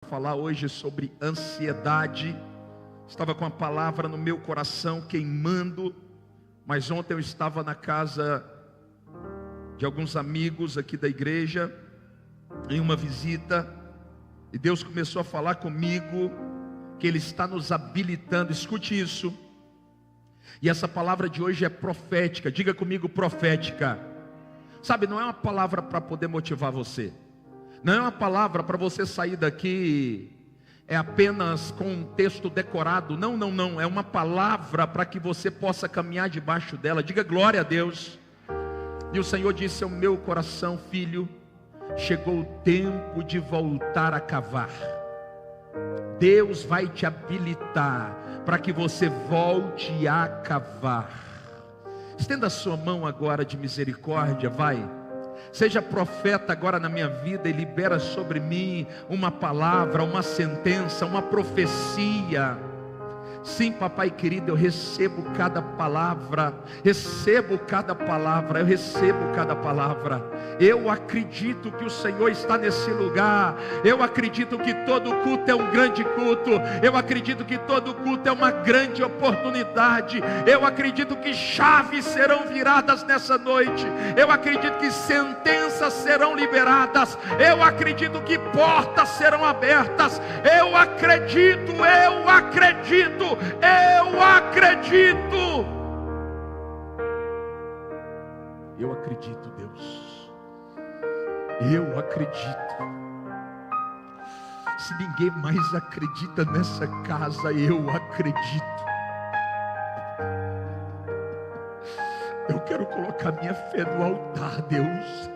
Falar hoje sobre ansiedade. Estava com a palavra no meu coração queimando, mas ontem eu estava na casa de alguns amigos aqui da igreja, em uma visita, e Deus começou a falar comigo que Ele está nos habilitando. Escute isso, e essa palavra de hoje é profética. Diga comigo, profética. Sabe, não é uma palavra para poder motivar você, não é uma palavra para você sair daqui apenas com um texto decorado. Não, é uma palavra para que você possa caminhar debaixo dela. Diga glória a Deus. E o Senhor disse ao meu coração: filho, chegou o tempo de voltar a cavar. Deus vai te habilitar para que você volte a cavar. Estenda a sua mão agora de misericórdia, vai. Seja profeta agora na minha vida e libera sobre mim uma palavra, uma sentença, uma profecia. Sim, papai querido, eu recebo cada palavra, eu recebo cada palavra. Eu acredito que o Senhor está nesse lugar. Eu acredito que todo culto é um grande culto. Eu acredito que todo culto é uma grande oportunidade. Eu acredito que chaves serão viradas nessa noite. Eu acredito que sentenças serão liberadas. Eu acredito que portas serão abertas. Eu acredito. Eu acredito, Deus. Eu acredito. Se ninguém mais acredita nessa casa, eu acredito. Eu quero colocar minha fé no altar, Deus.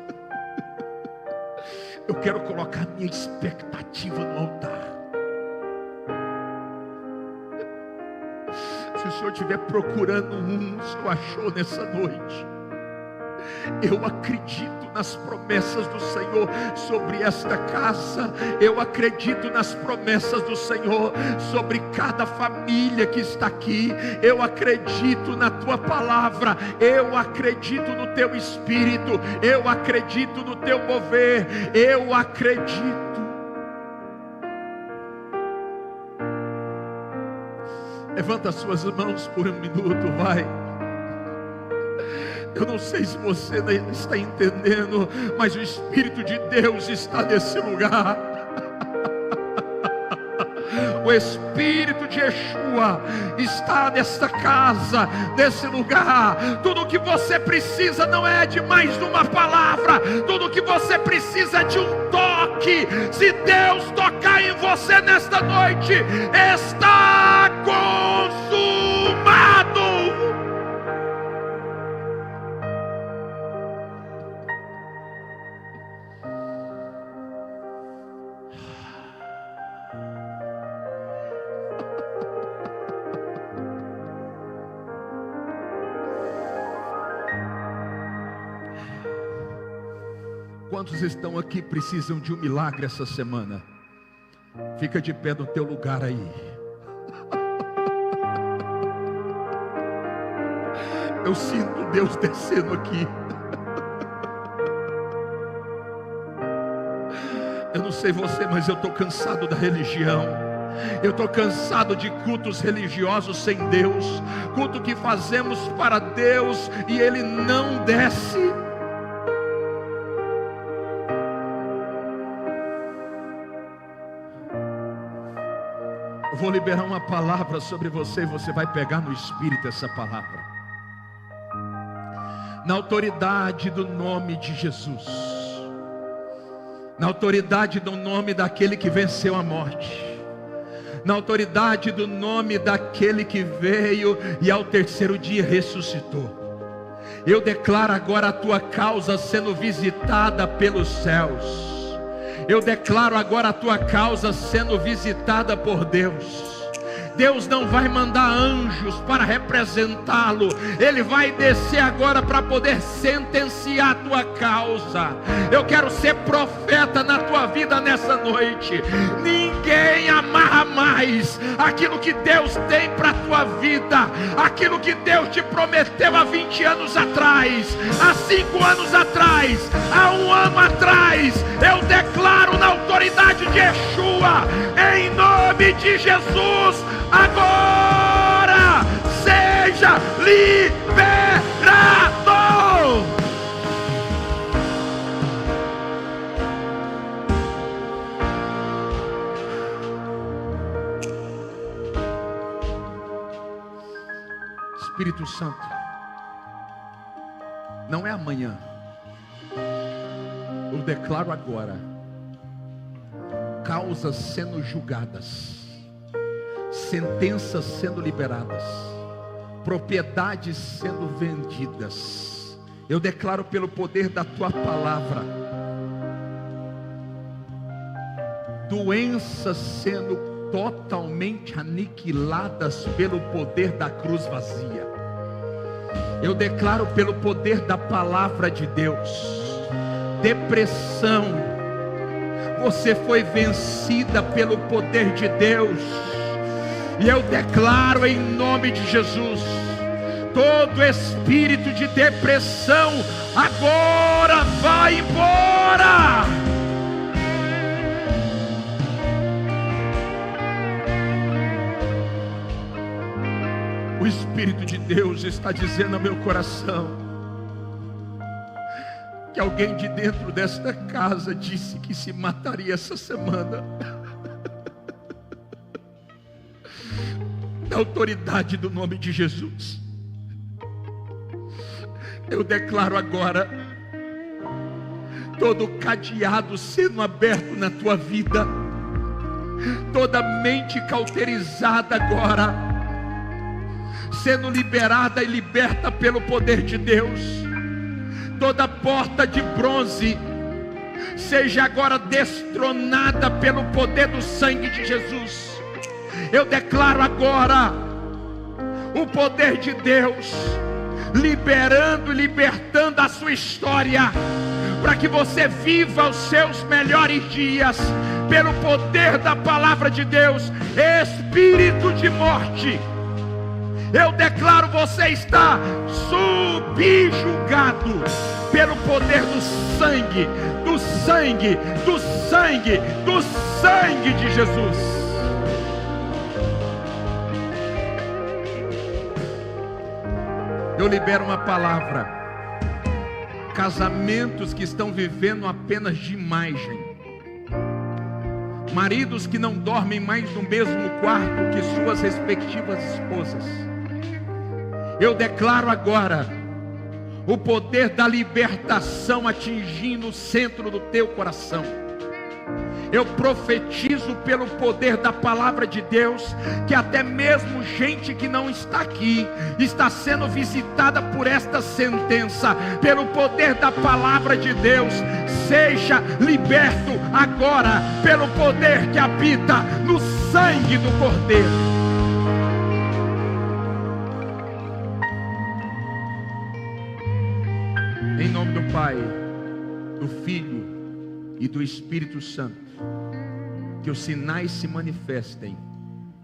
Eu quero colocar minha expectativa no altar. Se o Senhor estiver procurando o Senhor achou nessa noite. Eu acredito nas promessas do Senhor sobre esta casa. Eu acredito nas promessas do Senhor sobre cada família que está aqui. Eu acredito na tua palavra. Eu acredito no teu espírito. Eu acredito no teu mover. Eu acredito. Levanta as suas mãos por um minuto, vai. Eu não sei se você está entendendo, mas o Espírito de Deus está nesse lugar. O Espírito de Yeshua está nesta casa, nesse lugar. Tudo o que você precisa não é de mais uma palavra. Tudo o que você precisa é de um toque. Se Deus tocar em você nesta noite, está consumado. Quantos estão aqui precisam de um milagre essa semana? Fica de pé no teu lugar aí. Eu sinto Deus descendo aqui. Eu não sei você, mas eu estou cansado da religião. Eu estou cansado de cultos religiosos sem Deus. Culto que fazemos para Deus e Ele não desce. Eu vou liberar uma palavra sobre você e você vai pegar no Espírito essa palavra. Na autoridade do nome de Jesus. Na autoridade do nome daquele que venceu a morte. Na autoridade do nome daquele que veio e ao terceiro dia ressuscitou. Eu declaro agora a tua causa sendo visitada pelos céus. Eu declaro agora a tua causa sendo visitada por Deus. Deus não vai mandar anjos para representá-lo. Ele vai descer agora para poder sentenciar a tua causa. Eu quero ser profeta na tua vida nessa noite. Ninguém amarra mais atrás, aquilo que Deus tem para a tua vida, aquilo que Deus te prometeu há 20 anos atrás, há 5 anos atrás, há 1 ano atrás, eu declaro na autoridade de Yeshua, em nome de Jesus, agora seja liberado. Espírito Santo, não é amanhã, eu declaro agora, causas sendo julgadas, sentenças sendo liberadas, propriedades sendo vendidas. Eu declaro pelo poder da tua palavra, doenças sendo totalmente aniquiladas pelo poder da cruz vazia. Eu declaro pelo poder da palavra de Deus, depressão, você foi vencida pelo poder de Deus. E eu declaro em nome de Jesus, todo espírito de depressão agora vai embora. O Espírito de Deus está dizendo ao meu coração que alguém de dentro desta casa disse que se mataria essa semana. Na autoridade do nome de Jesus, eu declaro agora todo cadeado sendo aberto na tua vida, toda mente cauterizada agora sendo liberada e liberta pelo poder de Deus. Toda porta de bronze seja agora destronada pelo poder do sangue de Jesus. Eu declaro agora o poder de Deus liberando e libertando a sua história, para que você viva os seus melhores dias pelo poder da palavra de Deus. Espírito de morte, eu declaro, você está subjugado pelo poder do sangue, do sangue, do sangue, do sangue de Jesus. Eu libero uma palavra. Casamentos que estão vivendo apenas de imagem, maridos que não dormem mais no mesmo quarto que suas respectivas esposas. Eu declaro agora o poder da libertação atingindo o centro do teu coração. Eu profetizo pelo poder da palavra de Deus, que até mesmo gente que não está aqui, está sendo visitada por esta sentença, pelo poder da palavra de Deus. Seja liberto agora, pelo poder que habita no sangue do Cordeiro. Em nome do Pai, do Filho e do Espírito Santo, que os sinais se manifestem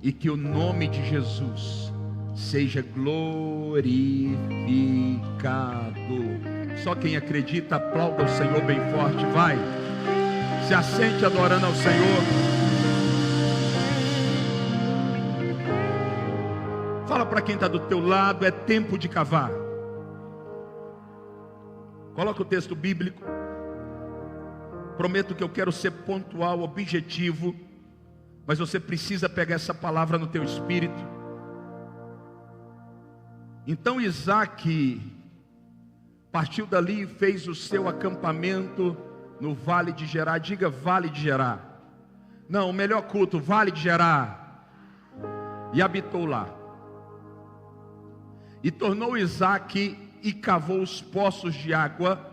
e que o nome de Jesus seja glorificado. Só quem acredita, aplauda o Senhor bem forte, vai. Se assente adorando ao Senhor. Fala para quem está do teu lado, é tempo de cavar. Coloca o texto bíblico. Prometo que eu quero ser pontual, objetivo, mas você precisa pegar essa palavra no teu espírito. Então Isaac partiu dali e fez o seu acampamento no Vale de Gerar. Diga Vale de Gerar. Não, o melhor culto, Vale de Gerar. E habitou lá. E tornou Isaac e cavou os poços de água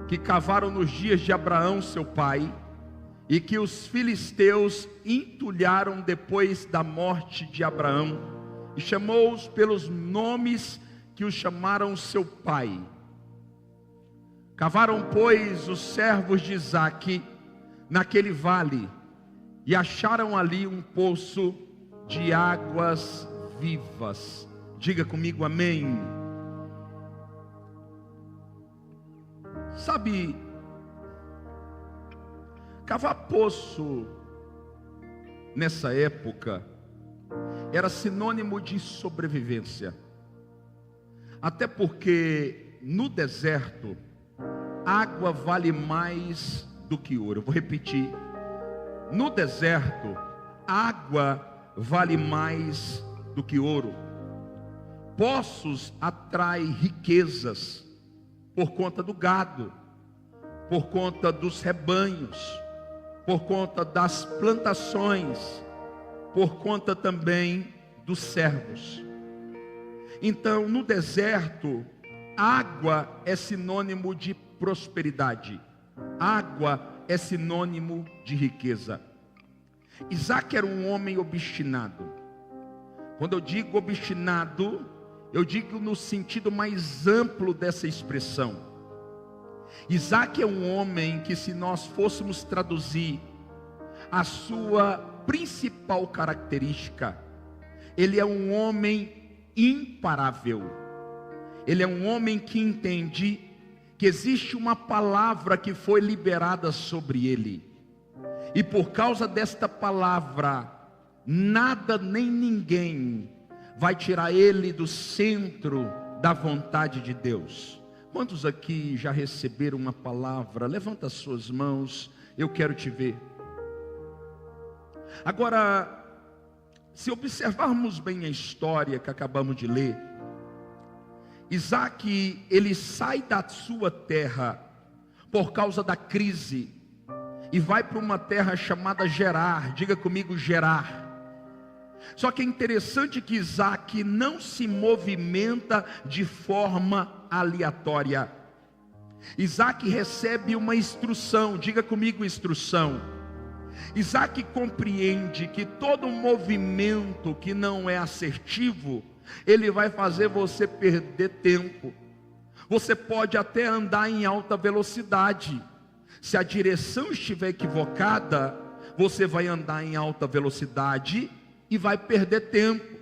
que cavaram nos dias de Abraão seu pai, e que os filisteus entulharam depois da morte de Abraão, e chamou-os pelos nomes que os chamaram seu pai. Cavaram, pois, os servos de Isaque naquele vale, e acharam ali um poço de águas vivas. Diga comigo amém. Sabe, cavar poço nessa época era sinônimo de sobrevivência. Até porque no deserto, água vale mais do que ouro. Eu vou repetir. No deserto, água vale mais do que ouro. Poços atraem riquezas por conta do gado, por conta dos rebanhos, por conta das plantações, por conta também dos servos. Então, no deserto, água é sinônimo de prosperidade. Água é sinônimo de riqueza. Isaac era um homem obstinado. Quando eu digo obstinado, eu digo no sentido mais amplo dessa expressão. Isaac é um homem que, se nós fôssemos traduzir a sua principal característica, ele é um homem imparável. Ele é um homem que entende que existe uma palavra que foi liberada sobre ele, e por causa desta palavra, nada nem ninguém vai tirar ele do centro da vontade de Deus. Quantos aqui já receberam uma palavra? Levanta as suas mãos, eu quero te ver. Agora, se observarmos bem a história que acabamos de ler, Isaac, ele sai da sua terra por causa da crise e vai para uma terra chamada Gerar. Diga comigo, Gerar. Só que é interessante que Isaac não se movimenta de forma aleatória. Isaac recebe uma instrução. Diga comigo, instrução. Isaac compreende que todo movimento que não é assertivo, ele vai fazer você perder tempo. Você pode até andar em alta velocidade. Se a direção estiver equivocada, você vai andar em alta velocidade e vai perder tempo.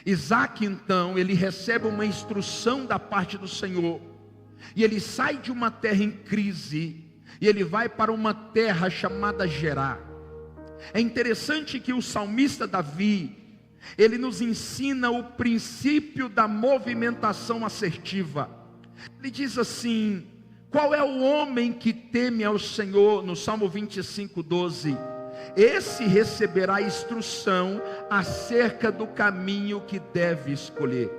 Isaac, então, ele recebe uma instrução da parte do Senhor. E ele sai de uma terra em crise, e ele vai para uma terra chamada Gerar. É interessante que o salmista Davi, ele nos ensina o princípio da movimentação assertiva. Ele diz assim: qual é o homem que teme ao Senhor? No Salmo 25:12, esse receberá instrução acerca do caminho que deve escolher.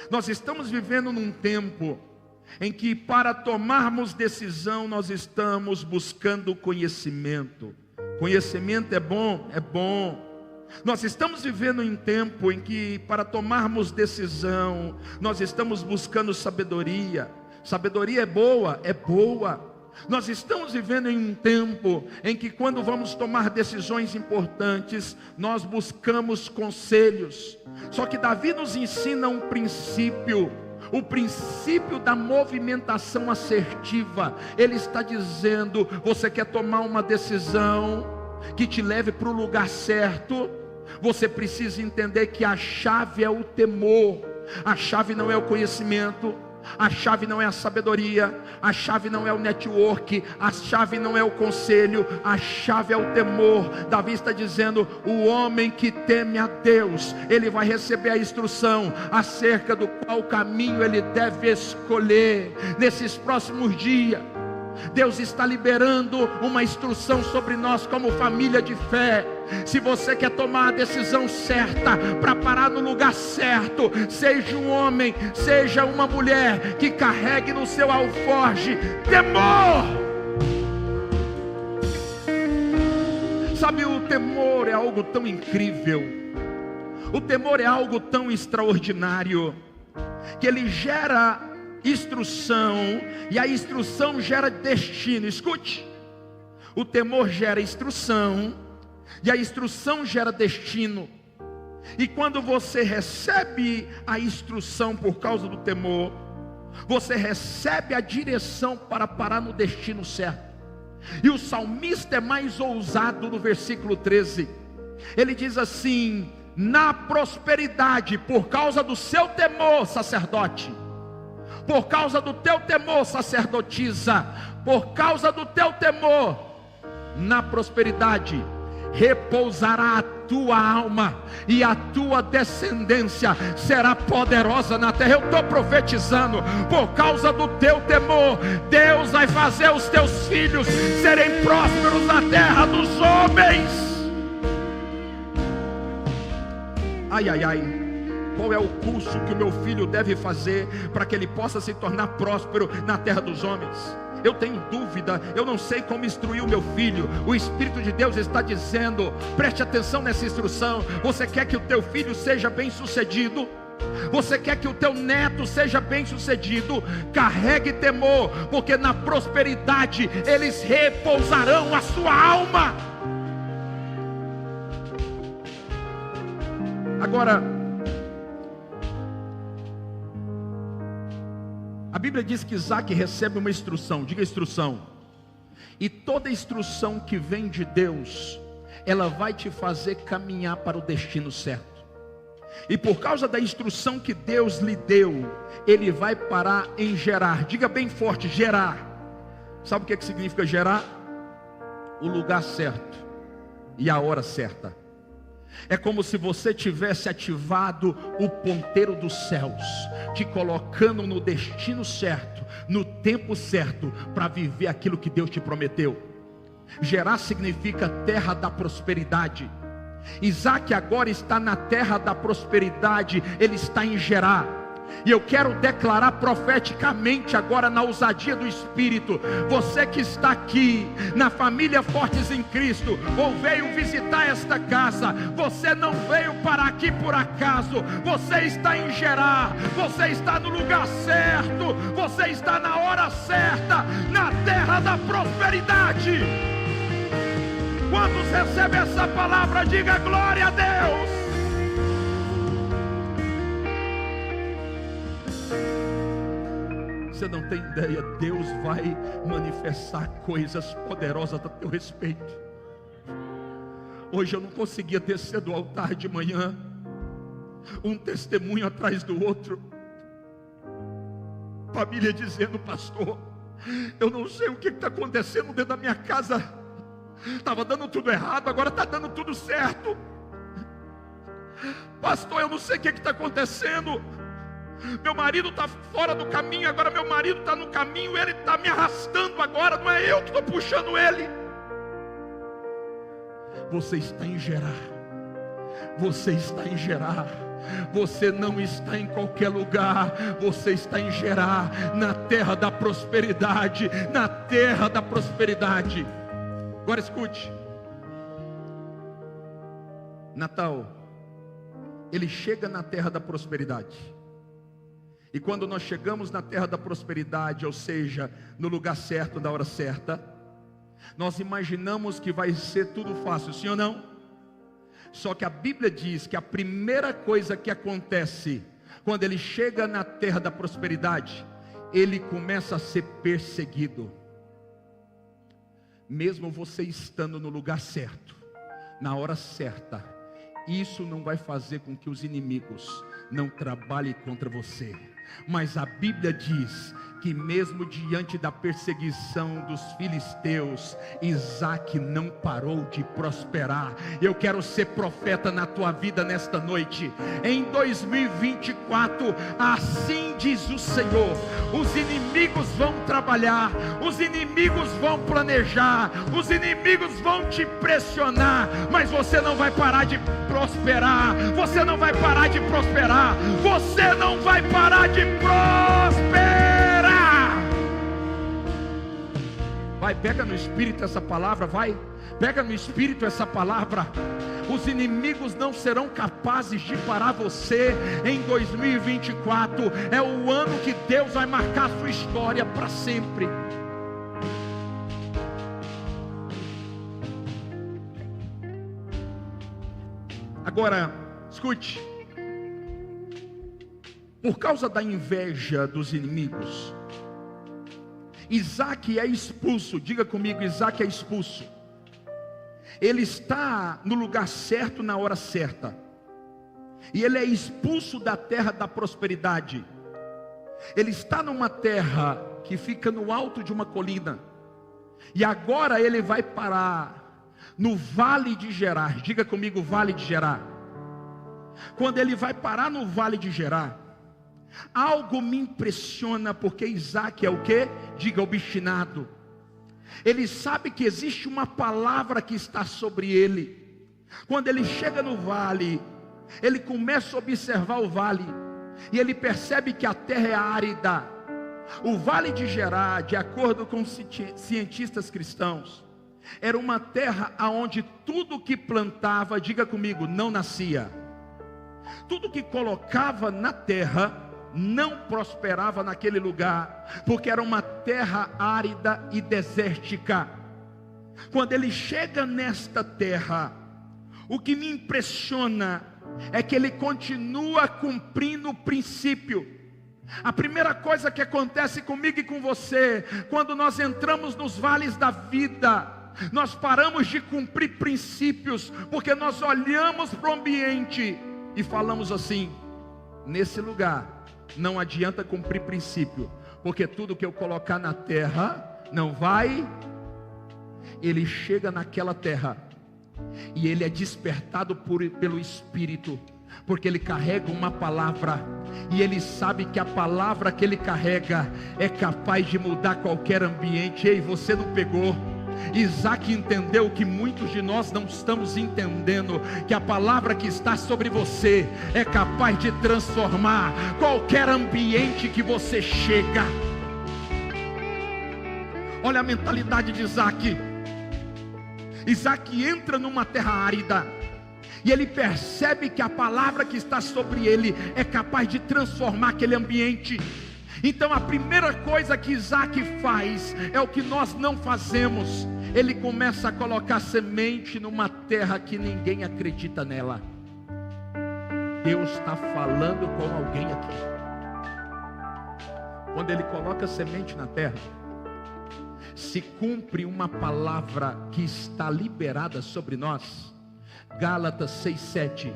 Nós estamos vivendo num tempo em que, para tomarmos decisão, nós estamos buscando conhecimento. Conhecimento é bom? É bom. Nós estamos vivendo em um tempo em que, para tomarmos decisão, nós estamos buscando sabedoria. Sabedoria é boa? É boa. Nós estamos vivendo em um tempo em que, quando vamos tomar decisões importantes, nós buscamos conselhos. Só que Davi nos ensina um princípio, o princípio da movimentação assertiva. Ele está dizendo: você quer tomar uma decisão que te leve para o lugar certo? Você precisa entender que a chave é o temor. A chave não é o conhecimento, a chave não é a sabedoria, a chave não é o network, a chave não é o conselho, a chave é o temor. Davi está dizendo: o homem que teme a Deus, ele vai receber a instrução acerca do qual caminho ele deve escolher. Nesses próximos dias, Deus está liberando uma instrução sobre nós como família de fé. Se você quer tomar a decisão certa, para parar no lugar certo, seja um homem, seja uma mulher, que carregue no seu alforje temor. Sabe, o temor é algo tão incrível, o temor é algo tão extraordinário, que ele gera instrução, e a instrução gera destino. Escute, o temor gera instrução, e a instrução gera destino. E quando você recebe a instrução por causa do temor, você recebe a direção para parar no destino certo. E o salmista é mais ousado no versículo 13. Ele diz assim: na prosperidade, por causa do seu temor, sacerdote, por causa do teu temor, sacerdotisa, por causa do teu temor, na prosperidade repousará a tua alma, e a tua descendência será poderosa na terra. Eu estou profetizando, por causa do teu temor, Deus vai fazer os teus filhos serem prósperos na terra dos homens. Ai, ai, ai, qual é o curso que o meu filho deve fazer para que ele possa se tornar próspero na terra dos homens? Eu tenho dúvida, eu não sei como instruir o meu filho. O Espírito de Deus está dizendo: preste atenção nessa instrução. Você quer que o teu filho seja bem sucedido? Você quer que o teu neto seja bem sucedido? Carregue temor, porque na prosperidade eles repousarão a sua alma. Agora, a Bíblia diz que Isaac recebe uma instrução. Diga instrução. E toda instrução que vem de Deus, ela vai te fazer caminhar para o destino certo. E por causa da instrução que Deus lhe deu, ele vai parar em Gerar. Diga bem forte: gerar. Sabe o que significa gerar? O lugar certo e a hora certa. É como se você tivesse ativado o ponteiro dos céus, te colocando no destino certo, no tempo certo, para viver aquilo que Deus te prometeu. Gerar significa terra da prosperidade. Isaac agora está na terra da prosperidade, ele está em Gerar. E eu quero declarar profeticamente agora, na ousadia do Espírito: você que está aqui na família Fortes em Cristo, ou veio visitar esta casa, você não veio para aqui por acaso. Você está em Gerar, você está no lugar certo, você está na hora certa, na terra da prosperidade. Quantos recebem essa palavra? Diga glória a Deus. Você não tem ideia, Deus vai manifestar coisas poderosas a teu respeito. Hoje eu não conseguia descer do altar de manhã, um testemunho atrás do outro, família dizendo: pastor, eu não sei o que está acontecendo dentro da minha casa, estava dando tudo errado, agora está dando tudo certo. Pastor, eu não sei o que está acontecendo, meu marido está fora do caminho, agora meu marido está no caminho, ele está me arrastando agora, não é eu que estou puxando ele. Você está em Gerar, você está em Gerar, você não está em qualquer lugar, você está em Gerar, na terra da prosperidade, na terra da prosperidade. Agora escute, Natal, ele chega na terra da prosperidade. E quando nós chegamos na terra da prosperidade, ou seja, no lugar certo, na hora certa, nós imaginamos que vai ser tudo fácil, sim ou não? Só que a Bíblia diz que a primeira coisa que acontece quando ele chega na terra da prosperidade, ele começa a ser perseguido. Mesmo você estando no lugar certo, na hora certa, isso não vai fazer com que os inimigos não trabalhem contra você. Mas a Bíblia diz que mesmo diante da perseguição dos filisteus, Isaac não parou de prosperar. Eu quero ser profeta na tua vida nesta noite. Em 2024, assim diz o Senhor: os inimigos vão trabalhar, os inimigos vão planejar, os inimigos vão te pressionar, mas você não vai parar de prosperar. Você não vai parar de prosperar. Você não vai parar de prosperar. Vai, pega no Espírito essa palavra, vai, pega no Espírito essa palavra. Os inimigos não serão capazes de parar você em 2024. É o ano que Deus vai marcar a sua história para sempre. Agora, escute. Por causa da inveja dos inimigos, Isaac é expulso. Diga comigo: Isaac é expulso. ele está no lugar certo na hora certa, e ele é expulso da terra da prosperidade. Ele está numa terra que fica no alto de uma colina, e agora ele vai parar no Vale de Gerar. Diga comigo, Vale de Gerar. Quando ele vai parar no Vale de Gerar, algo me impressiona, porque Isaac é o quê? Diga, obstinado. Ele sabe que existe uma palavra que está sobre ele. Quando ele chega no vale, ele começa a observar o vale, e ele percebe que a terra é árida. O Vale de Gerar, de acordo com cientistas cristãos, era uma terra onde tudo que plantava, diga comigo, não nascia. Tudo que colocava na terra não prosperava naquele lugar, porque era uma terra árida e desértica. Quando ele chega nesta terra, o que me impressiona é que ele continua cumprindo o princípio. A primeira coisa que acontece comigo e com você, quando nós entramos nos vales da vida, nós paramos de cumprir princípios, porque nós olhamos para o ambiente e falamos assim: nesse lugar não adianta cumprir princípio, porque tudo que eu colocar na terra não vai. Ele chega naquela terra e ele é despertado pelo Espírito, porque ele carrega uma palavra, e ele sabe que a palavra que ele carrega é capaz de mudar qualquer ambiente. Ei, você não pegou? Isaac entendeu o que muitos de nós não estamos entendendo, que a palavra que está sobre você é capaz de transformar qualquer ambiente que você chega. Olha a mentalidade de Isaac. Isaac entra numa terra árida, e ele percebe que a palavra que está sobre ele é capaz de transformar aquele ambiente. Então a primeira coisa que Isaac faz é o que nós não fazemos. Ele começa a colocar semente numa terra que ninguém acredita nela. Deus está falando com alguém aqui. Quando ele coloca semente na terra, se cumpre uma palavra que está liberada sobre nós. Gálatas 6:7.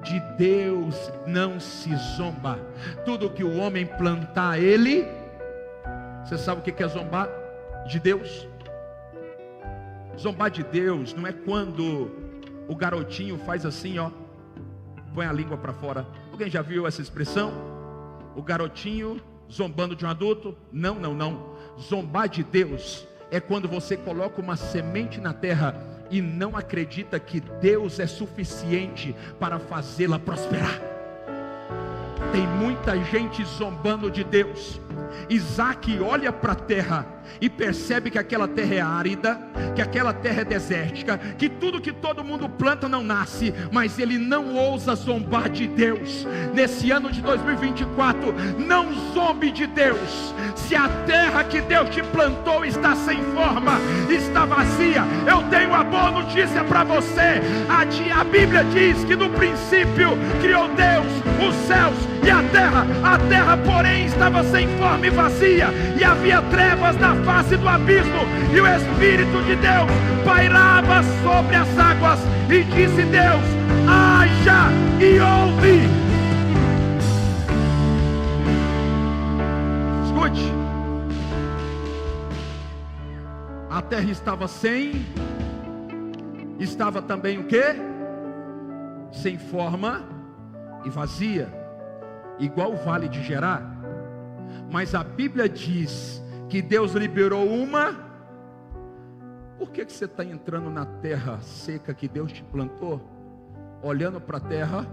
De Deus não se zomba. Tudo que o homem plantar, ele... Você sabe o que é zombar de Deus? Zombar de Deus não é quando o garotinho faz assim, ó, põe a língua para fora. Alguém já viu essa expressão? O garotinho zombando de um adulto? Não, não, não. Zombar de Deus é quando você coloca uma semente na terra e não acredita que Deus é suficiente para fazê-la prosperar. Tem muita gente zombando de Deus. Isaac olha para a terra e percebe que aquela terra é árida, que aquela terra é desértica, que tudo que todo mundo planta não nasce, mas ele não ousa zombar de Deus. Nesse ano de 2024, não zombe de Deus. Se a terra que Deus te plantou está sem forma, está vazia, eu tenho uma boa notícia para você. A Bíblia diz que no princípio criou Deus os céus e a terra porém estava sem forma e vazia, e havia trevas na face do abismo, e o Espírito de Deus pairava sobre as águas, e disse Deus: haja e ouve. Escute, a terra estava estava também o quê? Sem forma e vazia, igual o Vale de Gerar. Mas a Bíblia diz que Deus liberou uma. Por que você está entrando na terra seca que Deus te plantou, olhando para a terra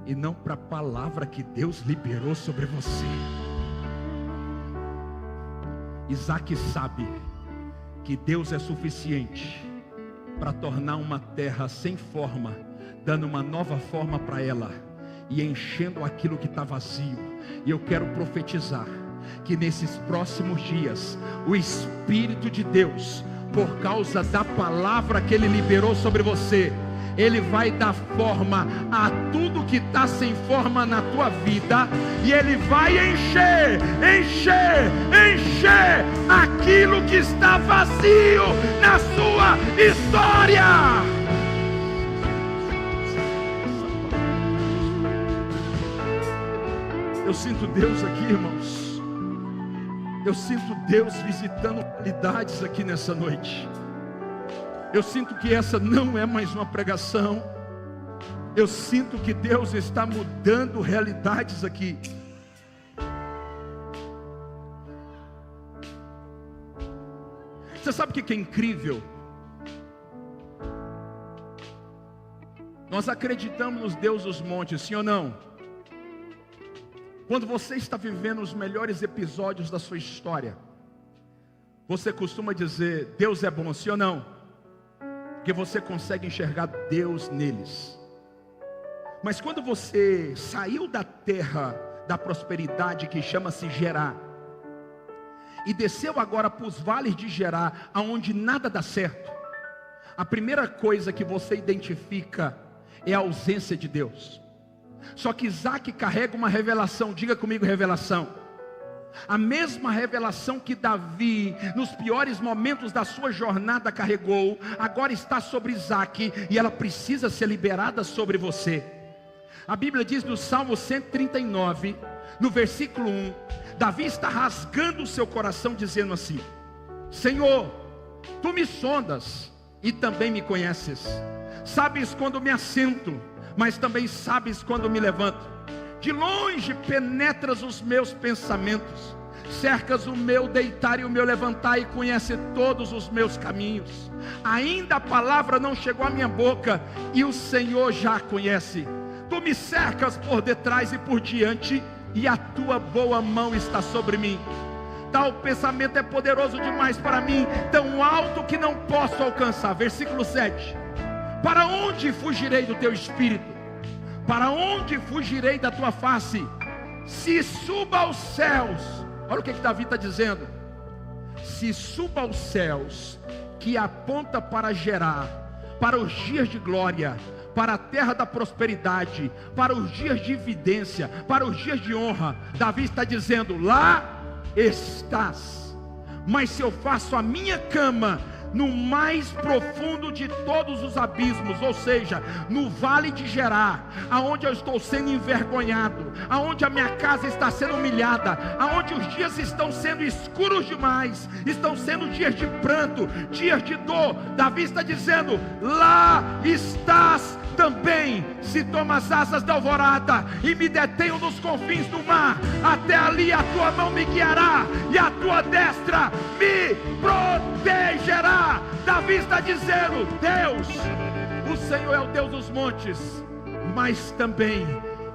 e não para a palavra que Deus liberou sobre você? Isaac sabe que Deus é suficiente para tornar uma terra sem forma, dando uma nova forma para ela e enchendo aquilo que está vazio. E eu quero profetizar que nesses próximos dias, o Espírito de Deus, por causa da palavra que Ele liberou sobre você, Ele vai dar forma a tudo que está sem forma na tua vida, e Ele vai encher aquilo que está vazio na sua história. Eu sinto Deus aqui, irmãos. Eu sinto Deus visitando realidades aqui nessa noite. Eu sinto que essa não é mais uma pregação. Eu sinto que Deus está mudando realidades aqui. Você sabe o que é incrível? Nós acreditamos nos Deus dos montes, sim ou não? Quando você está vivendo os melhores episódios da sua história, você costuma dizer, Deus é bom, sim ou não? Porque você consegue enxergar Deus neles. Mas quando você saiu da terra da prosperidade que chama-se Gerar, e desceu agora para os vales de Gerar, aonde nada dá certo, a primeira coisa que você identifica é a ausência de Deus. Só que Isaac carrega uma revelação, diga comigo revelação. A mesma revelação que Davi, nos piores momentos da sua jornada carregou, agora está sobre Isaac, e ela precisa ser liberada sobre você. A Bíblia diz no Salmo 139, no versículo 1, Davi está rasgando o seu coração dizendo assim: Senhor, Tu me sondas e também me conheces. Sabes quando me assento, mas também sabes quando me levanto. De longe penetras os meus pensamentos, cercas o meu deitar e o meu levantar, e conhece todos os meus caminhos. Ainda a palavra não chegou à minha boca, e o Senhor já a conhece. Tu me cercas por detrás e por diante, e a tua boa mão está sobre mim. Tal pensamento é poderoso demais para mim, tão alto que não posso alcançar. Versículo 7. Para onde fugirei do teu espírito? Para onde fugirei da tua face? Se suba aos céus. Olha o que Davi está dizendo. Se suba aos céus, que aponta para Gerar, para os dias de glória, para a terra da prosperidade, para os dias de evidência, para os dias de honra. Davi está dizendo, lá estás. Mas se eu faço a minha cama no mais profundo de todos os abismos, ou seja, no vale de Gerar, aonde eu estou sendo envergonhado, aonde a minha casa está sendo humilhada, aonde os dias estão sendo escuros demais, estão sendo dias de pranto, dias de dor, Davi está dizendo, lá estás também. Se tomo as asas da alvorada e me detenho nos confins do mar, até ali a tua mão me guiará e a tua destra me protegerá. Davi está dizendo, Deus, o Senhor é o Deus dos montes, mas também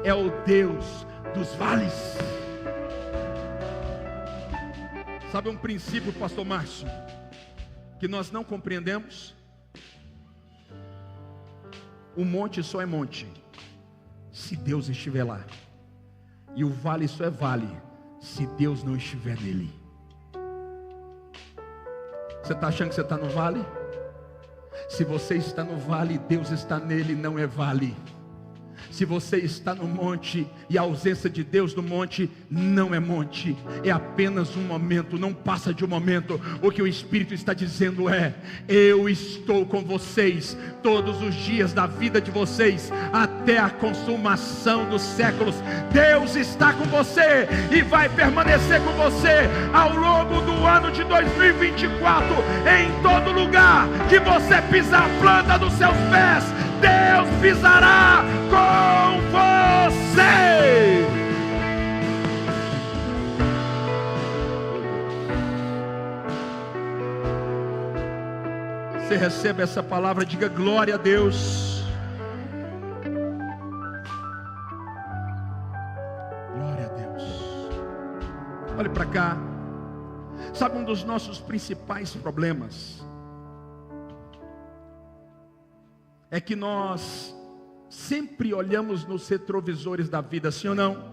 é o Deus dos vales. Sabe um princípio, pastor Márcio, que nós não compreendemos? O monte só é monte se Deus estiver lá, e o vale só é vale se Deus não estiver nele. Você está achando que você está no vale? Se você está no vale, Deus está nele, não é vale. Se você está no monte e a ausência de Deus no monte não é monte, é apenas um momento, não passa de um momento. O que o Espírito está dizendo é: eu estou com vocês todos os dias da vida de vocês, até a consumação dos séculos. Deus está com você e vai permanecer com você ao longo do ano de 2024. Em todo lugar que você pisar a planta dos seus pés, Deus pisará com você. Você recebe essa palavra, diga glória a Deus. Glória a Deus. Olhe para cá. Sabe um dos nossos principais problemas? É que nós sempre olhamos nos retrovisores da vida, sim ou não?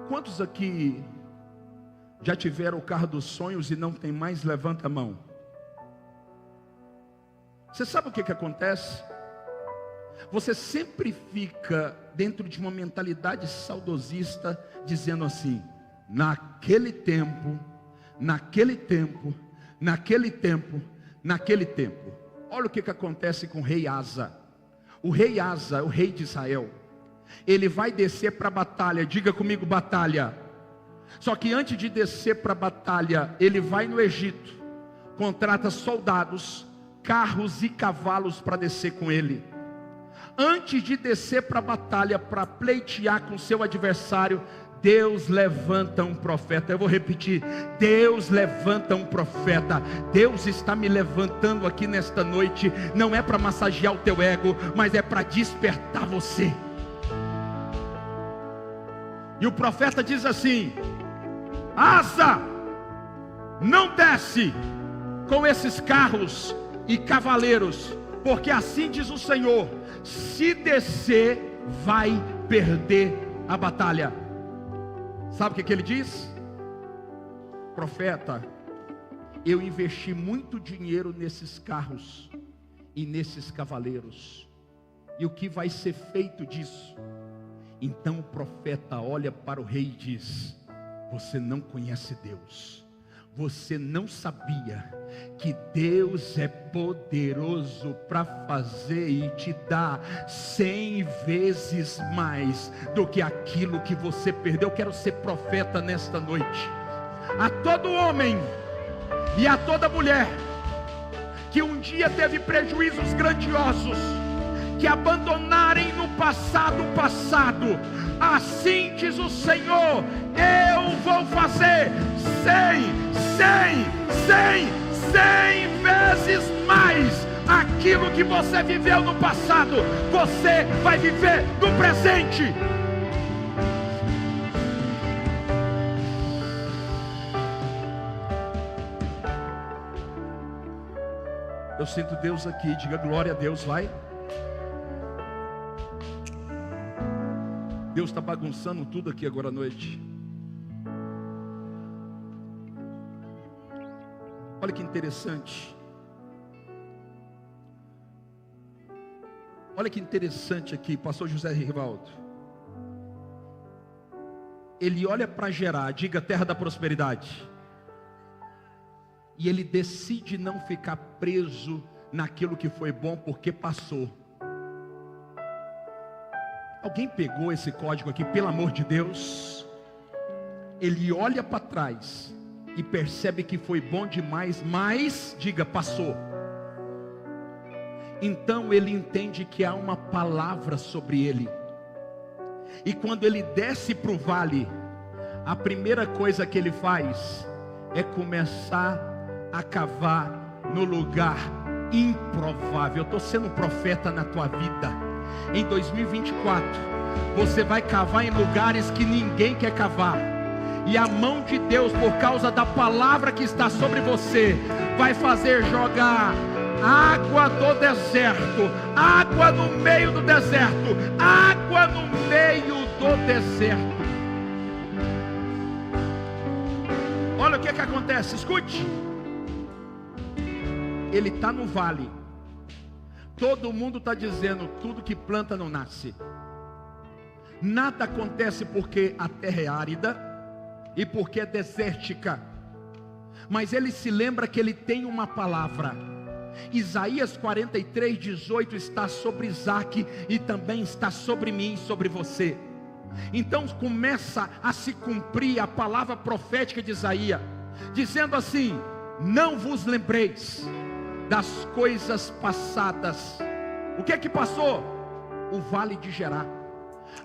Quantos aqui já tiveram o carro dos sonhos e não tem mais? Levanta a mão. Você sabe o que acontece? Você sempre fica dentro de uma mentalidade saudosista, dizendo assim: naquele tempo, naquele tempo, naquele tempo, naquele tempo. Olha o que acontece com o rei Asa. O rei Asa, o rei de Israel, ele vai descer para a batalha. Diga comigo, batalha. Só que antes de descer para a batalha, ele vai no Egito, contrata soldados, carros e cavalos para descer com ele. Antes de descer para a batalha, para pleitear com seu adversário, Deus levanta um profeta. Eu vou repetir: Deus levanta um profeta. Deus está me levantando aqui nesta noite. Não é para massagear o teu ego, mas é para despertar você. E o profeta diz assim: Asa, não desce com esses carros e cavaleiros, porque assim diz o Senhor: se descer, vai perder a batalha. Sabe o que ele diz? Profeta, eu investi muito dinheiro nesses carros e nesses cavaleiros, e o que vai ser feito disso? Então o profeta olha para o rei e diz: você não conhece Deus. Você não sabia que Deus é poderoso para fazer e te dar 100 vezes mais do que aquilo que você perdeu. Eu quero ser profeta nesta noite. A todo homem e a toda mulher que um dia teve prejuízos grandiosos, que abandonarem no passado o passado, assim diz o Senhor: eu vou fazer 100 vezes mais aquilo que você viveu no passado, você vai viver no presente. Eu sinto Deus aqui, diga glória a Deus, vai. Deus está bagunçando tudo aqui agora à noite. Olha que interessante. Olha que interessante aqui, pastor José Rivaldo. Ele olha para Gerar, diga terra da prosperidade. E ele decide não ficar preso naquilo que foi bom porque passou. Alguém pegou esse código aqui, pelo amor de Deus? Ele olha para trás e percebe que foi bom demais, mas, diga, passou. Então ele entende que há uma palavra sobre ele. E quando ele desce para o vale, a primeira coisa que ele faz é começar a cavar no lugar improvável. Eu estou sendo profeta na tua vida. Em 2024, você vai cavar em lugares que ninguém quer cavar. E a mão de Deus, por causa da palavra que está sobre você, vai fazer jogar água do deserto, água no meio do deserto, água no meio do deserto. Olha o que acontece, escute. Ele está no vale. Todo mundo está dizendo: tudo que planta não nasce. Nada acontece porque a terra é árida e porque é desértica. Mas ele se lembra que ele tem uma palavra. Isaías 43:18 está sobre Isaac e também está sobre mim e sobre você. Então começa a se cumprir a palavra profética de Isaías, dizendo assim: não vos lembreis das coisas passadas. O que é que passou? O vale de Gerar,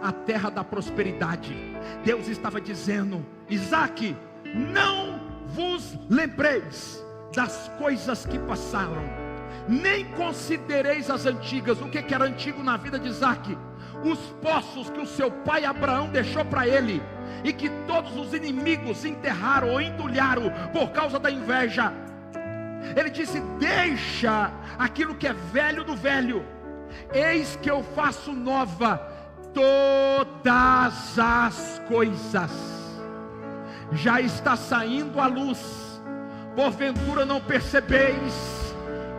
a terra da prosperidade. Deus estava dizendo: Isaac, não vos lembreis das coisas que passaram, nem considereis as antigas. O que era antigo na vida de Isaac? Os poços que o seu pai Abraão deixou para ele, e que todos os inimigos enterraram ou entulharam por causa da inveja. Ele disse: deixa aquilo que é velho do velho, eis que eu faço nova todas as coisas. Já está saindo a luz, porventura não percebeis?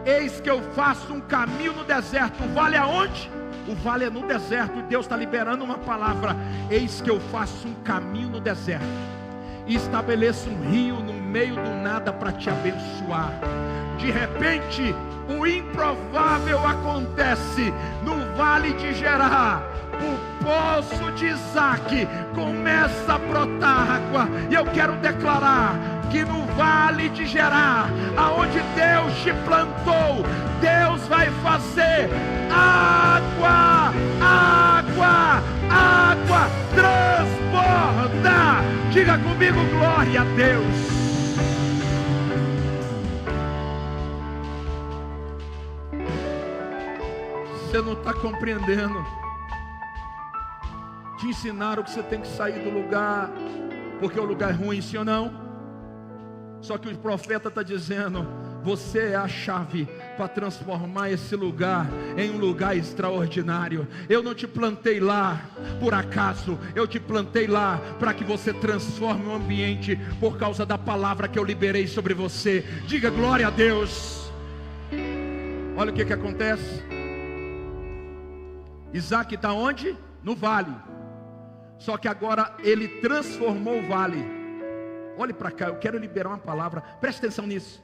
Eis que eu faço um caminho no deserto. O vale aonde? O vale é no deserto. E Deus está liberando uma palavra: eis que eu faço um caminho no deserto e estabeleço um rio no meio do nada para te abençoar. De repente, o improvável acontece no vale de Gerar. O poço de Isaac começa a brotar água. E eu quero declarar que no vale de Gerar, aonde Deus te plantou, Deus vai fazer água, água, água transborda. Diga comigo, glória a Deus. Você não está compreendendo. Te ensinaram que você tem que sair do lugar, porque o lugar é ruim, sim ou não? Só que o profeta está dizendo: você é a chave para transformar esse lugar em um lugar extraordinário. Eu não te plantei lá por acaso, eu te plantei lá para que você transforme o ambiente por causa da palavra que eu liberei sobre você. Diga glória a Deus. Olha o que acontece. Isaac está onde? No vale. Só que agora ele transformou o vale. Olhe para cá, eu quero liberar uma palavra. Preste atenção nisso.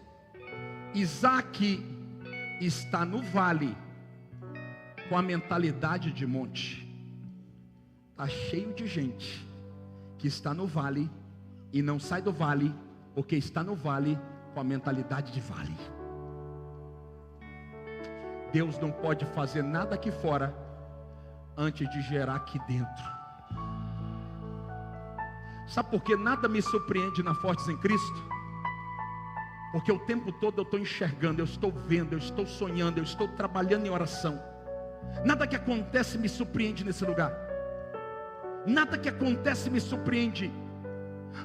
Isaac está no vale com a mentalidade de monte. Está cheio de gente que está no vale e não sai do vale, porque está no vale com a mentalidade de vale. Deus não pode fazer nada aqui fora antes de gerar aqui dentro. Sabe por que nada me surpreende na Fortes em Cristo? Porque o tempo todo eu estou enxergando, eu estou vendo, eu estou sonhando, eu estou trabalhando em oração. Nada que acontece me surpreende nesse lugar. Nada que acontece me surpreende,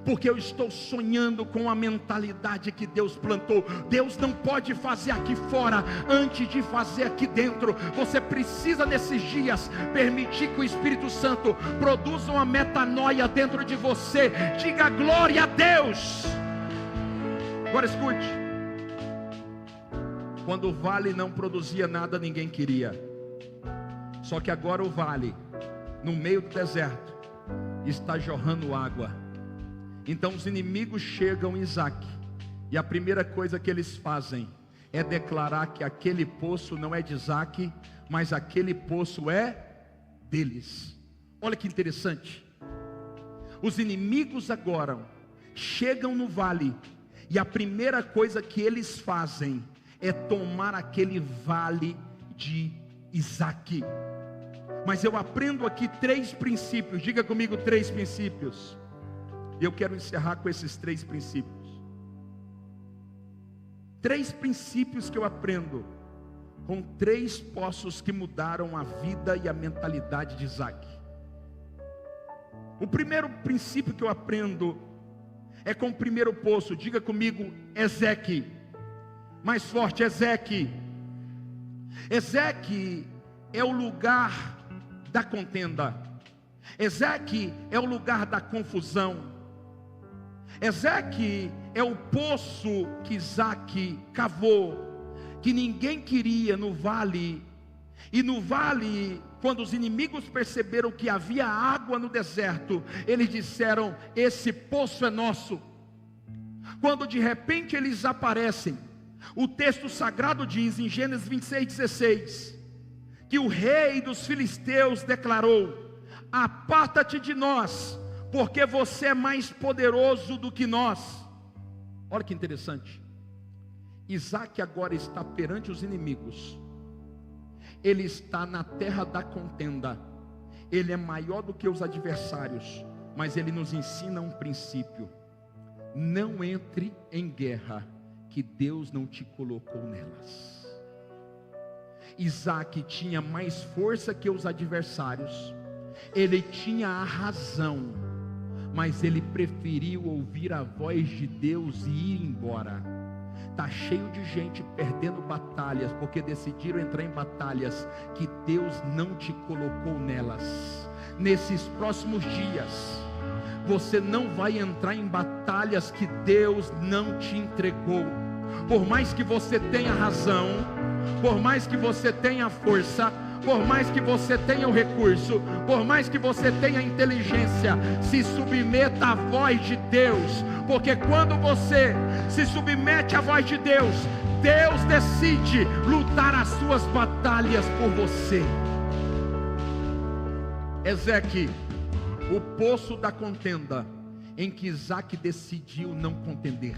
porque eu estou sonhando com a mentalidade que Deus plantou. Deus não pode fazer aqui fora antes de fazer aqui dentro. Você precisa nesses dias permitir que o Espírito Santo produza uma metanoia dentro de você. Diga glória a Deus. Agora escute. Quando o vale não produzia nada, ninguém queria. Só que agora o vale, no meio do deserto, está jorrando água. Então os inimigos chegam em Isaac, e a primeira coisa que eles fazem é declarar que aquele poço não é de Isaac, mas aquele poço é deles. Olha que interessante. Os inimigos agora chegam no vale, e a primeira coisa que eles fazem é tomar aquele vale de Isaac. Mas eu aprendo aqui 3 princípios. Diga comigo 3 princípios. E eu quero encerrar com esses 3 princípios. 3 princípios que eu aprendo com 3 poços que mudaram a vida e a mentalidade de Isaac. O primeiro princípio que eu aprendo é com o primeiro poço. Diga comigo, Ezeque. Mais forte, Ezeque. Ezeque é o lugar da contenda. Ezeque é o lugar da confusão. Ezeque é o poço que Isaac cavou, que ninguém queria no vale. E no vale, quando os inimigos perceberam que havia água no deserto, eles disseram: esse poço é nosso. Quando de repente eles aparecem, o texto sagrado diz em Gênesis 26:16, que o rei dos filisteus declarou: aparta-te de nós, porque você é mais poderoso do que nós. Olha que interessante. Isaac agora está perante os inimigos. Ele está na terra da contenda. Ele é maior do que os adversários. Mas ele nos ensina um princípio: não entre em guerra que Deus não te colocou nelas. Isaac tinha mais força que os adversários. Ele tinha a razão, mas ele preferiu ouvir a voz de Deus e ir embora. Está cheio de gente perdendo batalhas, porque decidiram entrar em batalhas que Deus não te colocou nelas. Nesses próximos dias, você não vai entrar em batalhas que Deus não te entregou. Por mais que você tenha razão, por mais que você tenha força, por mais que você tenha o recurso, por mais que você tenha inteligência, se submeta à voz de Deus, porque quando você se submete à voz de Deus, Deus decide lutar as suas batalhas por você. Ezeque, o poço da contenda, em que Isaac decidiu não contender.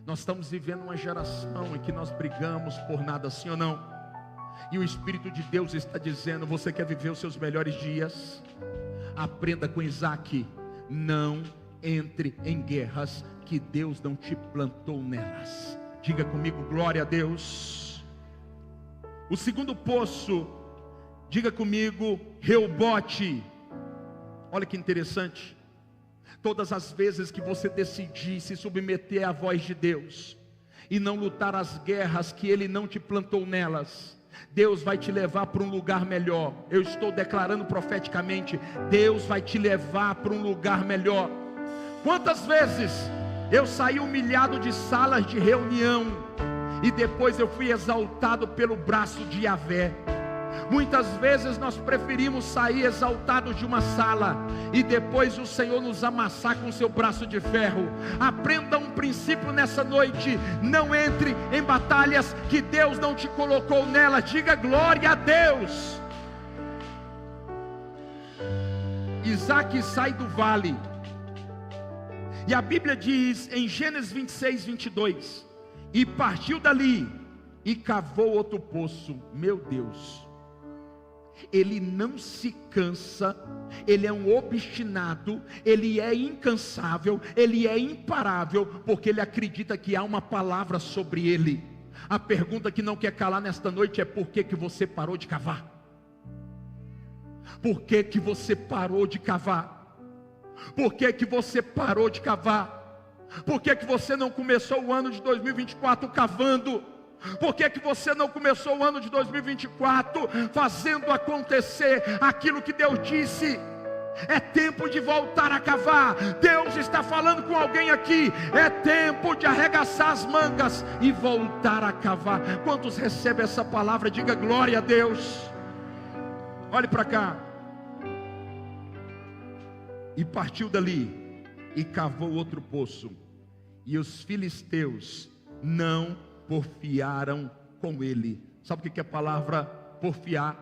Nós estamos vivendo uma geração em que nós brigamos por nada, sim ou não? E o Espírito de Deus está dizendo: você quer viver os seus melhores dias? Aprenda com Isaac, não entre em guerras que Deus não te plantou nelas. Diga comigo, glória a Deus. O segundo poço, diga comigo, Reobote. Olha que interessante. Todas as vezes que você decidir se submeter à voz de Deus e não lutar as guerras que Ele não te plantou nelas, Deus vai te levar para um lugar melhor. Eu estou declarando profeticamente: Deus vai te levar para um lugar melhor. Quantas vezes eu saí humilhado de salas de reunião e depois eu fui exaltado pelo braço de Yahvé. Muitas vezes nós preferimos sair exaltados de uma sala e depois o Senhor nos amassar com seu braço de ferro. Aprenda um princípio nessa noite: não entre em batalhas que Deus não te colocou nelas. Diga glória a Deus. Isaac sai do vale, e a Bíblia diz em Gênesis 26, 22, e partiu dali e cavou outro poço. Meu Deus, ele não se cansa, ele é um obstinado, ele é incansável, ele é imparável, porque ele acredita que há uma palavra sobre ele. A pergunta que não quer calar nesta noite é: por que você parou de cavar? Por que você parou de cavar? Por que você parou de cavar? Por que você não começou o ano de 2024 cavando? Por que você não começou o ano de 2024 fazendo acontecer aquilo que Deus disse? É tempo de voltar a cavar. Deus está falando com alguém aqui. É tempo de arregaçar as mangas e voltar a cavar. Quantos recebem essa palavra? Diga glória a Deus. Olhe para cá. E partiu dali e cavou outro poço, e os filisteus não porfiaram com ele. Sabe o que é a palavra porfiar?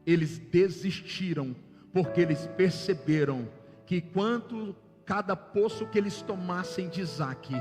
Eles desistiram, porque eles perceberam que quanto cada poço que eles tomassem de Isaac,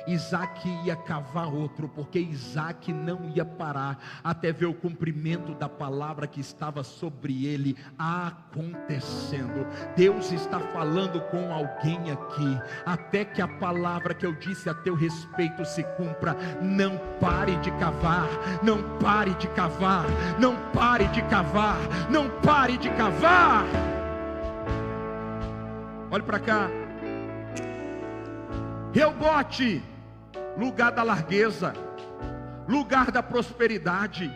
Isaac ia cavar outro, porque Isaac não ia parar até ver o cumprimento da palavra que estava sobre ele acontecendo. Deus está falando com alguém aqui: até que a palavra que eu disse a teu respeito se cumpra. Não pare de cavar, não pare de cavar, não pare de cavar, não pare de cavar. Olhe para cá. Reobote, lugar da largueza, lugar da prosperidade,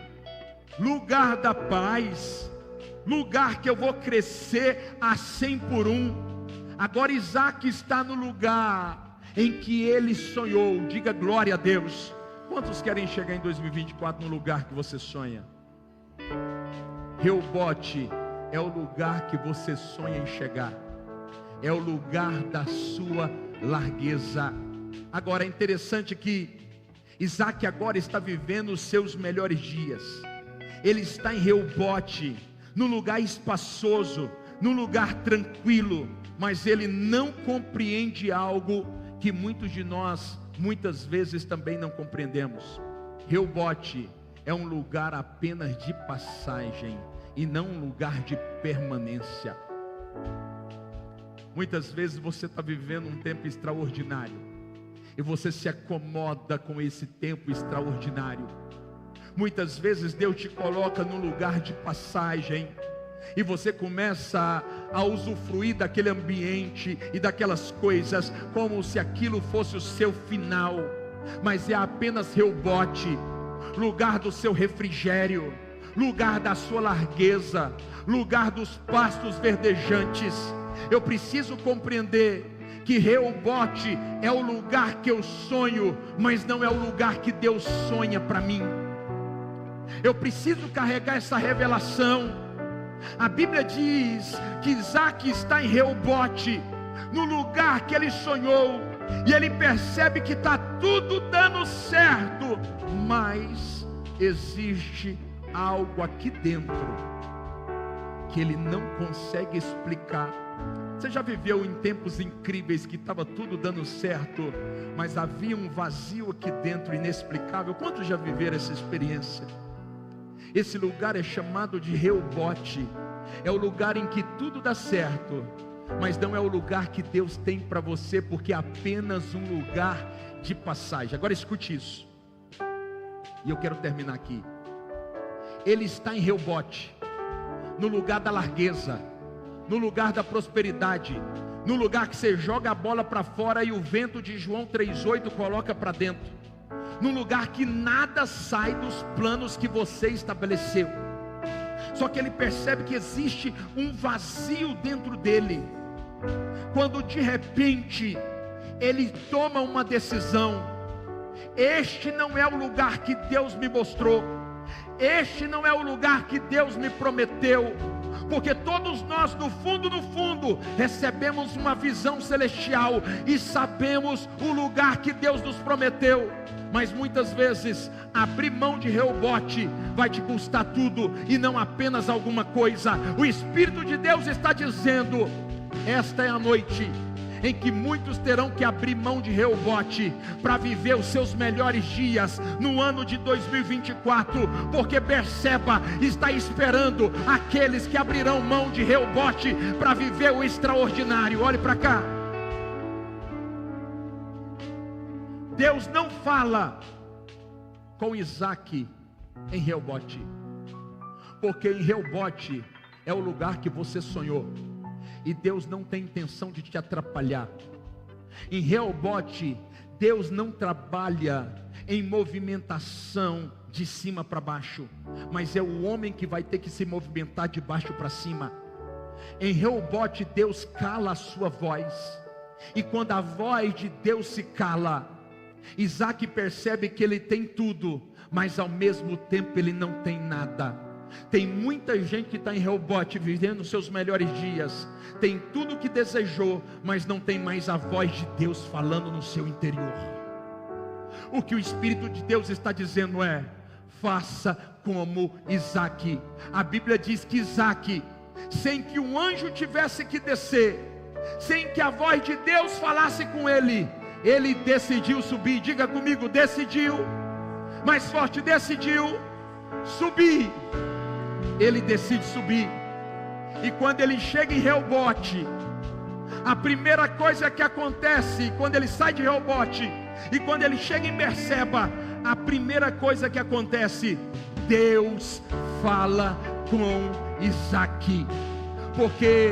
lugar da paz, lugar que eu vou crescer a 100 por 1. Agora Isaac está no lugar em que ele sonhou. Diga glória a Deus. Quantos querem chegar em 2024 no lugar que você sonha? Reobote é o lugar que você sonha em chegar, é o lugar da sua largueza. Agora é interessante que Isaac agora está vivendo os seus melhores dias. Ele está em Reobote, num lugar espaçoso, num lugar tranquilo, mas ele não compreende algo que muitos de nós muitas vezes também não compreendemos. Reobote é um lugar apenas de passagem e não um lugar de permanência. Muitas vezes você está vivendo um tempo extraordinário e você se acomoda com esse tempo extraordinário. Muitas vezes Deus te coloca num lugar de passagem e você começa a usufruir daquele ambiente e daquelas coisas como se aquilo fosse o seu final, mas é apenas Reobote, lugar do seu refrigério, lugar da sua largueza, lugar dos pastos verdejantes. Eu preciso compreender que Reobote é o lugar que eu sonho, mas não é o lugar que Deus sonha para mim. Eu preciso carregar essa revelação. A Bíblia diz que Isaac está em Reobote, no lugar que ele sonhou, e ele percebe que está tudo dando certo, mas existe algo aqui dentro que ele não consegue explicar. Você já viveu em tempos incríveis que estava tudo dando certo, mas havia um vazio aqui dentro inexplicável? Quantos já viveram essa experiência? Esse lugar é chamado de Reobote. É o lugar em que tudo dá certo, mas não é o lugar que Deus tem para você, porque é apenas um lugar de passagem. Agora escute isso, e eu quero terminar aqui. Ele está em Reobote, no lugar da largueza, no lugar da prosperidade, no lugar que você joga a bola para fora e o vento de João 3,8 coloca para dentro, no lugar que nada sai dos planos que você estabeleceu. Só que ele percebe que existe um vazio dentro dele, quando de repente ele toma uma decisão: este não é o lugar que Deus me mostrou, este não é o lugar que Deus me prometeu. Porque todos nós no fundo recebemos uma visão celestial e sabemos o lugar que Deus nos prometeu, mas muitas vezes abrir mão de Reobote vai te custar tudo e não apenas alguma coisa. O Espírito de Deus está dizendo: esta é a noite em que muitos terão que abrir mão de Reobote para viver os seus melhores dias no ano de 2024, porque Berseba está esperando aqueles que abrirão mão de Reobote para viver o extraordinário. Olhe para cá. Deus não fala com Isaac em Reobote, porque em Reobote é o lugar que você sonhou, e Deus não tem intenção de te atrapalhar. Em Reobote, Deus não trabalha em movimentação de cima para baixo, mas é o homem que vai ter que se movimentar de baixo para cima. Em Reobote, Deus cala a sua voz, e quando a voz de Deus se cala, Isaac percebe que ele tem tudo, mas ao mesmo tempo ele não tem nada. Tem muita gente que está em Reobote vivendo os seus melhores dias, tem tudo o que desejou, mas não tem mais a voz de Deus falando no seu interior. O que o Espírito de Deus está dizendo é: faça como Isaac. A Bíblia diz que Isaac, sem que um anjo tivesse que descer, sem que a voz de Deus falasse com ele, ele decidiu subir. Diga comigo: decidiu. Mais forte: decidiu subir. Ele decide subir, e quando ele chega em Reobote, a primeira coisa que acontece quando ele sai de Reobote e quando ele chega em Berseba, a primeira coisa que acontece: Deus fala com Isaac, porque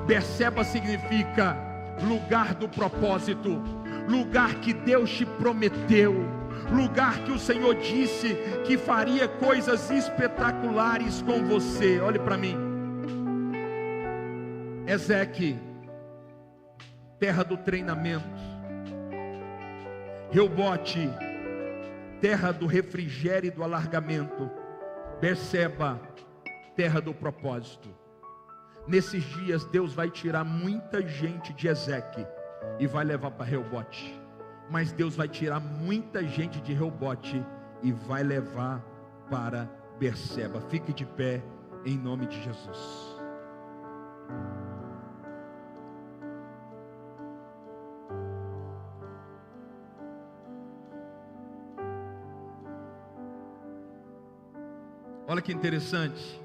Berseba significa lugar do propósito, lugar que Deus te prometeu, lugar que o Senhor disse que faria coisas espetaculares com você. Olhe para mim. Ezeque, terra do treinamento. Reobote, terra do refrigério e do alargamento. Berseba, terra do propósito. Nesses dias Deus vai tirar muita gente de Ezeque e vai levar para Reobote. Mas Deus vai tirar muita gente de Reobote e vai levar para Berseba. Fique de pé em nome de Jesus. Olha que interessante.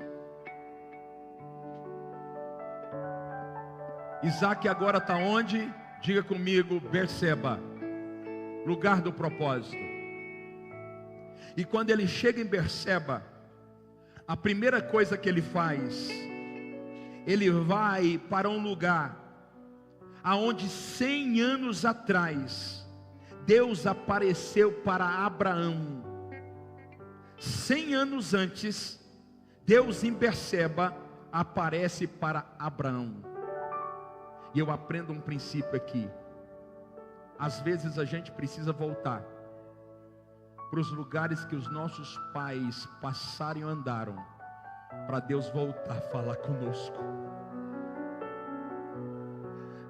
Isaac agora está onde? Diga comigo: Berseba, lugar do propósito. E quando ele chega em Berseba, a primeira coisa que ele faz, ele vai para um lugar aonde 100 anos atrás Deus apareceu para Abraão. 100 anos antes, Deus em Berseba aparece para Abraão. E eu aprendo um princípio aqui. Às vezes a gente precisa voltar para os lugares que os nossos pais passaram e andaram, para Deus voltar a falar conosco.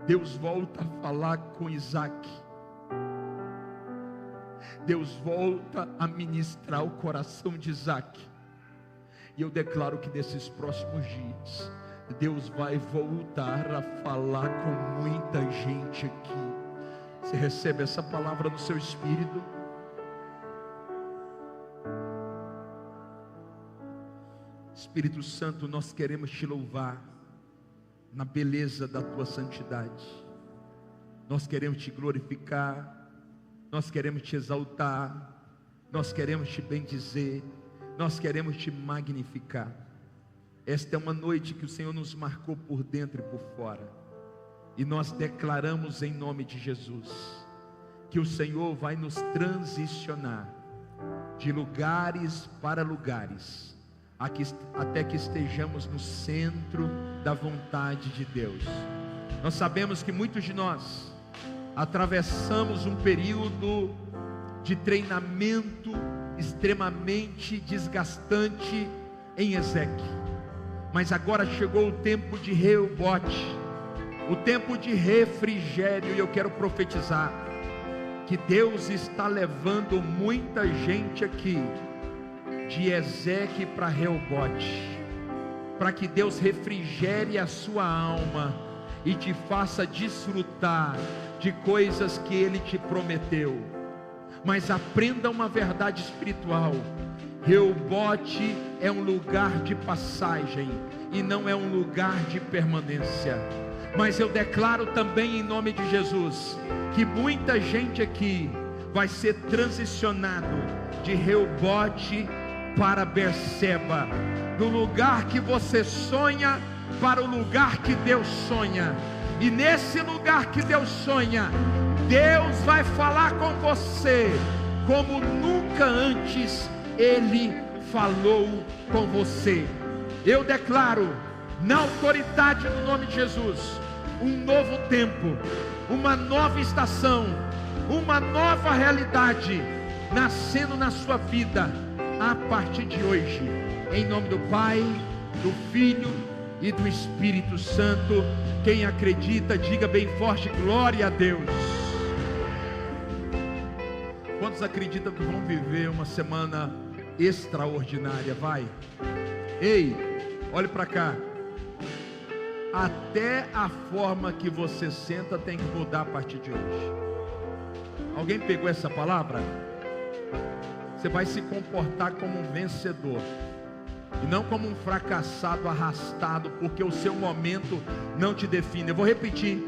Deus volta a falar com Isaac. Deus volta a ministrar o coração de Isaac. E eu declaro que nesses próximos dias, Deus vai voltar a falar com muita gente aqui. Você recebe essa palavra no seu espírito? Espírito Santo, nós queremos te louvar na beleza da tua santidade. Nós queremos te glorificar, nós queremos te exaltar, nós queremos te bendizer, nós queremos te magnificar. Esta é uma noite que o Senhor nos marcou por dentro e por fora, e nós declaramos em nome de Jesus, que o Senhor vai nos transicionar de lugares para lugares, até que estejamos no centro da vontade de Deus. Nós sabemos que muitos de nós atravessamos um período de treinamento extremamente desgastante em Ezequiel, mas agora chegou o tempo de rebote, o tempo de refrigério, e eu quero profetizar que Deus está levando muita gente aqui de Ezequiel para Reobote, para que Deus refrigere a sua alma e te faça desfrutar de coisas que Ele te prometeu. Mas aprenda uma verdade espiritual: Reobote é um lugar de passagem e não é um lugar de permanência. Mas eu declaro também em nome de Jesus, que muita gente aqui vai ser transicionado de Reobote para Berseba, do lugar que você sonha para o lugar que Deus sonha. E nesse lugar que Deus sonha, Deus vai falar com você como nunca antes Ele falou com você. Eu declaro, na autoridade do nome de Jesus, um novo tempo, uma nova estação, uma nova realidade nascendo na sua vida a partir de hoje, em nome do Pai, do Filho e do Espírito Santo. Quem acredita, diga bem forte: glória a Deus. Quantos acreditam que vão viver uma semana extraordinária? Vai. Ei, olhe para cá. Até a forma que você senta tem que mudar a partir de hoje. Alguém pegou essa palavra? Você vai se comportar como um vencedor e não como um fracassado arrastado, porque o seu momento não te define. Eu vou repetir: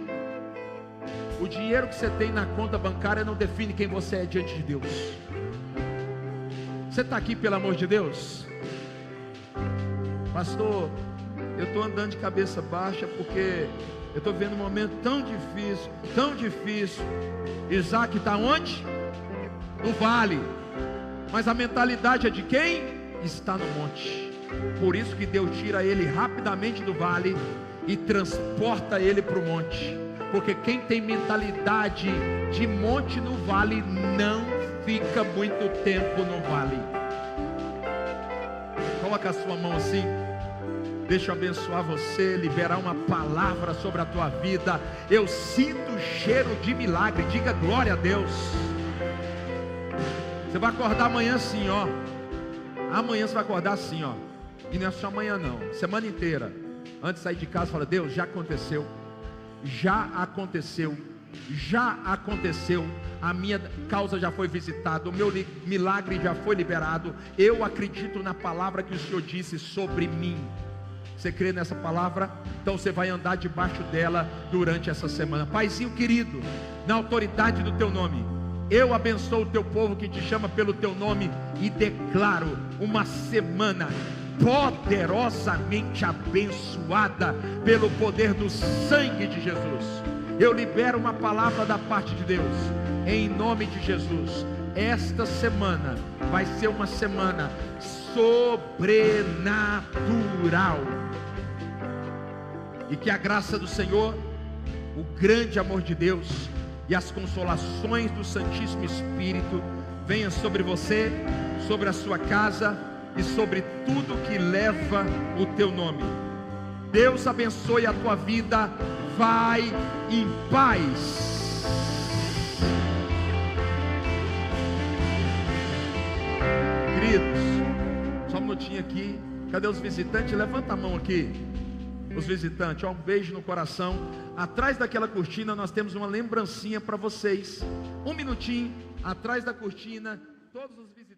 o dinheiro que você tem na conta bancária não define quem você é diante de Deus. Você está aqui pelo amor de Deus? Pastor, eu estou andando de cabeça baixa porque eu estou vendo um momento tão difícil, tão difícil. Isaac está onde? No vale. Mas a mentalidade é de quem? Está no monte. Por isso que Deus tira ele rapidamente do vale e transporta ele para o monte. Porque quem tem mentalidade de monte no vale não fica muito tempo no vale. Coloca a sua mão assim. Deixa eu abençoar você, liberar uma palavra sobre a tua vida. Eu sinto cheiro de milagre. Diga glória a Deus. Você vai acordar amanhã assim, ó. Amanhã você vai acordar assim, ó. E não é só amanhã não, semana inteira. Antes de sair de casa, fala: Deus, já aconteceu. Já aconteceu. Já aconteceu. A minha causa já foi visitada. O meu milagre já foi liberado. Eu acredito na palavra que o Senhor disse sobre mim. Você crê nessa palavra? Então você vai andar debaixo dela durante essa semana. Paizinho querido, na autoridade do teu nome, eu abençoo o teu povo que te chama pelo teu nome e declaro uma semana poderosamente abençoada pelo poder do sangue de Jesus. Eu libero uma palavra da parte de Deus, em nome de Jesus. Esta semana vai ser uma semana sobrenatural, e que a graça do Senhor, o grande amor de Deus e as consolações do Santíssimo Espírito venha sobre você, sobre a sua casa e sobre tudo que leva o teu nome. Deus abençoe a tua vida. Vai em paz. Queridos, só um minutinho aqui. Cadê os visitantes? Levanta a mão aqui. Os visitantes, ó, um beijo no coração. Atrás daquela cortina nós temos uma lembrancinha para vocês. Um minutinho, atrás da cortina, todos os visitantes.